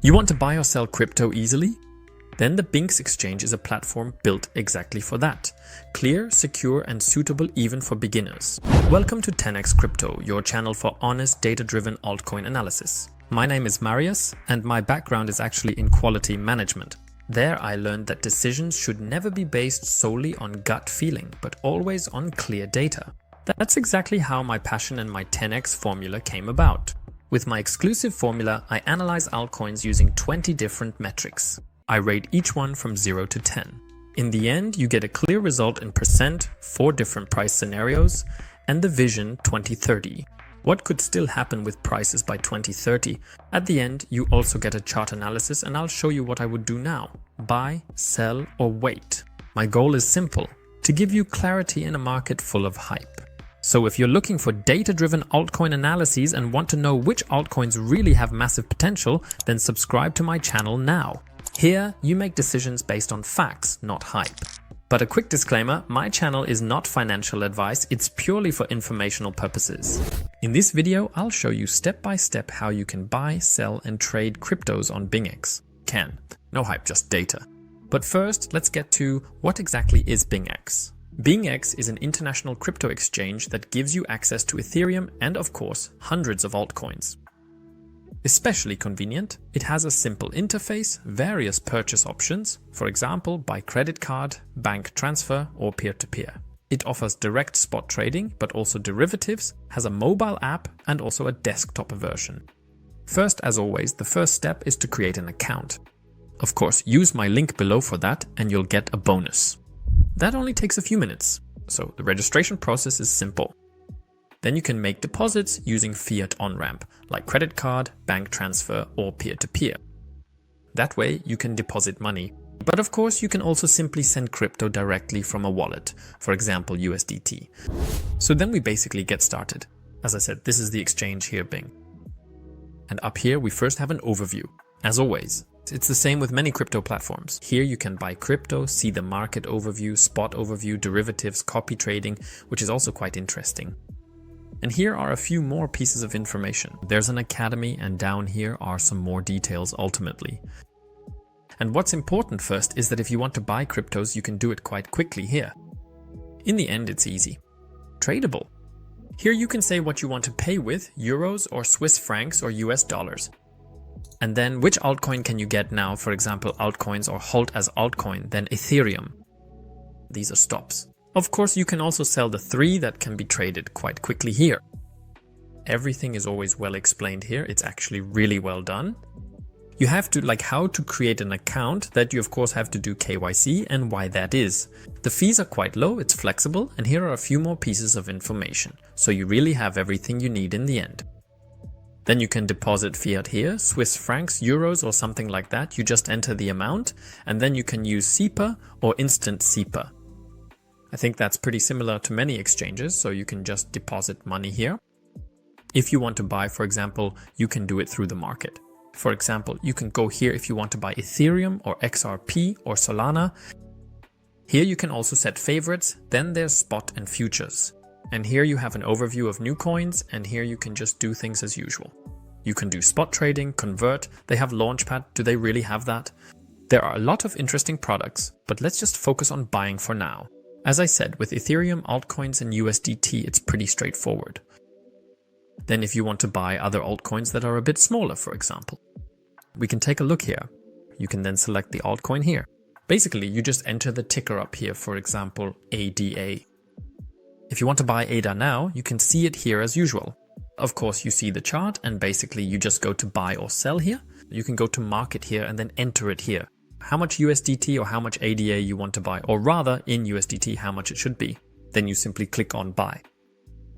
You want to buy or sell crypto easily? Then the BingX exchange is a platform built exactly for that. Clear, secure, and suitable even for beginners. Welcome to 10x Crypto, your channel for honest, data-driven altcoin analysis. My name is Marius, and my background is actually in quality management. There I learned that decisions should never be based solely on gut feeling, but always on clear data. That's exactly how my passion and my 10x formula came about. With my exclusive formula, I analyze altcoins using 20 different metrics. I rate each one from 0 to 10. In the end, you get a clear result in percent, 4 different price scenarios, and the vision 2030. What could still happen with prices by 2030? At the end, you also get a chart analysis, and I'll show you what I would do now. Buy, sell, or wait. My goal is simple: to give you clarity in a market full of hype. So if you're looking for data-driven altcoin analyses and want to know which altcoins really have massive potential, then subscribe to my channel now. Here, you make decisions based on facts, not hype. But a quick disclaimer, my channel is not financial advice, it's purely for informational purposes. In this video, I'll show you step by step how you can buy, sell, and trade cryptos on BingX. No hype, just data. But first, let's get to what exactly is BingX. BingX is an international crypto exchange that gives you access to Ethereum and, of course, hundreds of altcoins. Especially convenient, it has a simple interface, various purchase options, for example by credit card, bank transfer, or peer-to-peer. It offers direct spot trading, but also derivatives, has a mobile app, and also a desktop version. First, as always, the first step is to create an account. Of course, use my link below for that and you'll get a bonus. That only takes a few minutes, so the registration process is simple. Then you can make deposits using fiat on-ramp, like credit card, bank transfer, or peer-to-peer. That way you can deposit money. But of course you can also simply send crypto directly from a wallet, for example USDT. So then we basically get started. As I said, this is the exchange here, Bing. And up here we first have an overview, as always. It's the same with many crypto platforms. Here you can buy crypto, see the market overview, spot overview, derivatives, copy trading, which is also quite interesting. And here are a few more pieces of information. There's an academy, and down here are some more details ultimately. And what's important first is that if you want to buy cryptos, you can do it quite quickly here. In the end, it's easy. Tradable. Here you can say what you want to pay with, euros or Swiss francs or US dollars. And then which altcoin can you get now, for example altcoins or hold as altcoin, then Ethereum. These are stops. Of course you can also sell the 3 that can be traded quite quickly here. Everything is always well explained here, it's actually really well done. You have to how to create an account, that you of course have to do KYC and why that is. The fees are quite low, it's flexible, and here are a few more pieces of information. So you really have everything you need in the end. Then you can deposit fiat here, Swiss francs, euros or something like that. You just enter the amount and then you can use SEPA or instant SEPA. I think that's pretty similar to many exchanges, so you can just deposit money here. If you want to buy, for example, you can do it through the market. For example, you can go here if you want to buy Ethereum or XRP or Solana. Here you can also set favorites, then there's spot and futures. And here you have an overview of new coins, and here you can just do things as usual. You can do spot trading, convert, they have Launchpad, do they really have that? There are a lot of interesting products, but let's just focus on buying for now. As I said, with Ethereum, altcoins and USDT, it's pretty straightforward. Then if you want to buy other altcoins that are a bit smaller, for example, we can take a look here. You can then select the altcoin here. Basically, you just enter the ticker up here, for example, ADA. If you want to buy ADA now, you can see it here as usual. Of course, you see the chart and basically you just go to buy or sell here. You can go to market here and then enter it here. How much USDT or how much ADA you want to buy, or rather in USDT how much it should be. Then you simply click on buy.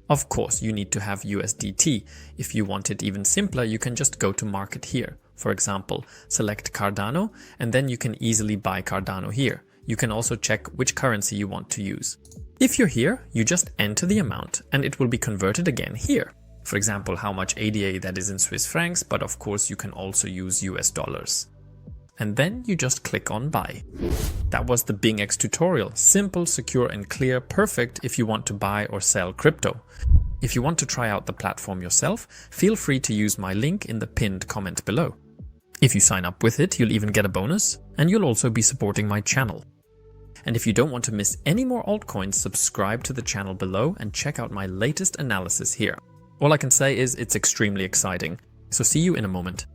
Of course, you need to have USDT. If you want it even simpler, you can just go to market here. For example, select Cardano and then you can easily buy Cardano here. You can also check which currency you want to use. If you're here, you just enter the amount and it will be converted again here. For example, how much ADA that is in Swiss francs, but of course you can also use US dollars. And then you just click on buy. That was the BingX tutorial. Simple, secure and clear, perfect if you want to buy or sell crypto. If you want to try out the platform yourself, feel free to use my link in the pinned comment below. If you sign up with it, you'll even get a bonus, and you'll also be supporting my channel. And if you don't want to miss any more altcoins, subscribe to the channel below and check out my latest analysis here. All I can say is it's extremely exciting, so see you in a moment.